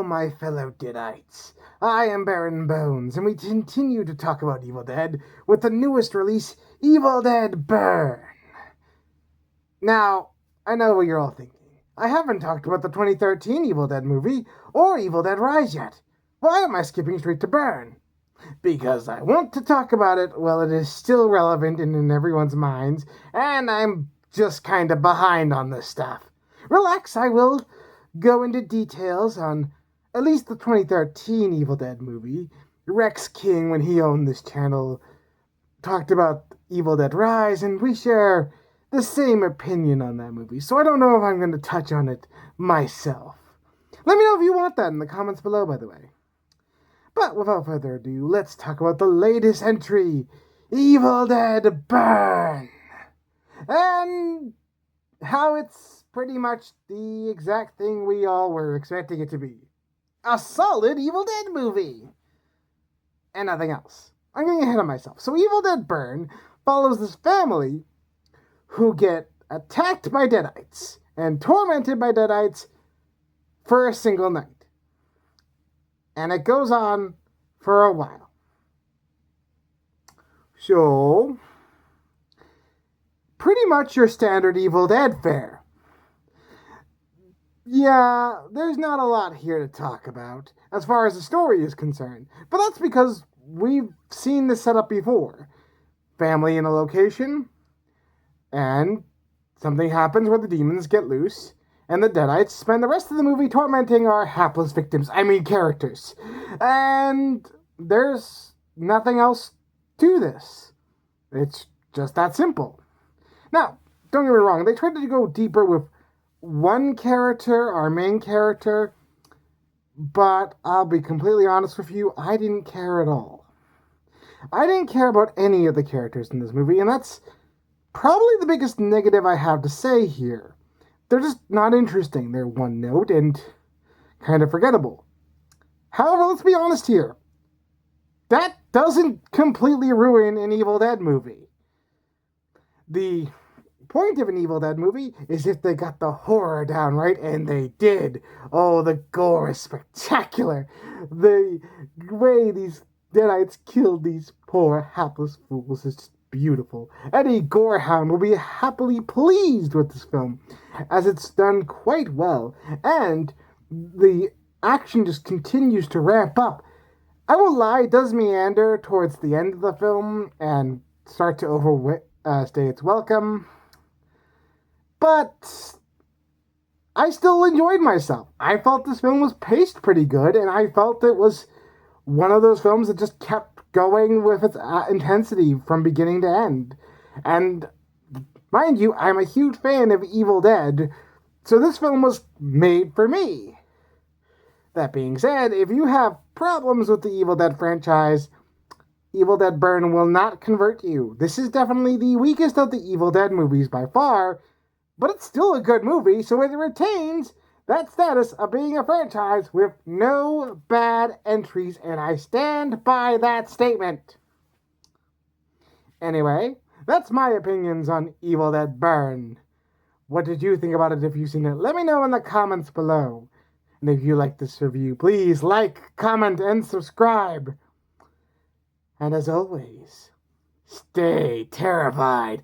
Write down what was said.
Hello, my fellow Deadites. I am Baron Bones, and we continue to talk about Evil Dead with the newest release, Evil Dead Burn. Now, I know what you're all thinking. I haven't talked about the 2013 Evil Dead movie or Evil Dead Rise yet. Why am I skipping straight to Burn? Because I want to talk about it while it is still relevant and in everyone's minds, and I'm just kinda behind on this stuff. Relax, I will go into details on at least the 2013 Evil Dead movie. Rex King, when he owned this channel, talked about Evil Dead Rise, and we share the same opinion on that movie, so I don't know if I'm going to touch on it myself. Let me know if you want that in the comments below, by the way. But without further ado, let's talk about the latest entry, Evil Dead Burn, and how it's pretty much the exact thing we all were expecting it to be. A solid Evil Dead movie! And nothing else. I'm getting ahead of myself. So Evil Dead Burn follows this family who get attacked by Deadites and tormented by Deadites for a single night. And it goes on for a while. So, pretty much your standard Evil Dead fare. Yeah, there's not a lot here to talk about as far as the story is concerned, but that's because we've seen this setup before. Family in a location, and something happens where the demons get loose, and the Deadites spend the rest of the movie tormenting our hapless victims, characters. And there's nothing else to this. It's just that simple. Now, don't get me wrong, they tried to go deeper with one character, our main character, but I'll be completely honest with you, I didn't care at all. I didn't care about any of the characters in this movie, and that's probably the biggest negative I have to say here. They're just not interesting. They're one note and kind of forgettable. However, let's be honest here. That doesn't completely ruin an Evil Dead movie. The point of an Evil Dead movie is if they got the horror down right, and they did. Oh, the gore is spectacular. The way these Deadites killed these poor hapless fools is just beautiful. Any gorehound will be happily pleased with this film, as it's done quite well, and the action just continues to ramp up. I won't lie, it does meander towards the end of the film and start to overstay its welcome, but I still enjoyed myself. I felt this film was paced pretty good, and I felt it was one of those films that just kept going with its intensity from beginning to end. And mind you, I'm a huge fan of Evil Dead, so this film was made for me. That being said, if you have problems with the Evil Dead franchise, Evil Dead Burn will not convert you. This is definitely the weakest of the Evil Dead movies by far, but it's still a good movie, so it retains that status of being a franchise with no bad entries, and I stand by that statement. Anyway, that's my opinions on Evil Dead Burn. What did you think about it if you've seen it? Let me know in the comments below. And if you like this review, please like, comment, and subscribe. And as always, stay terrified.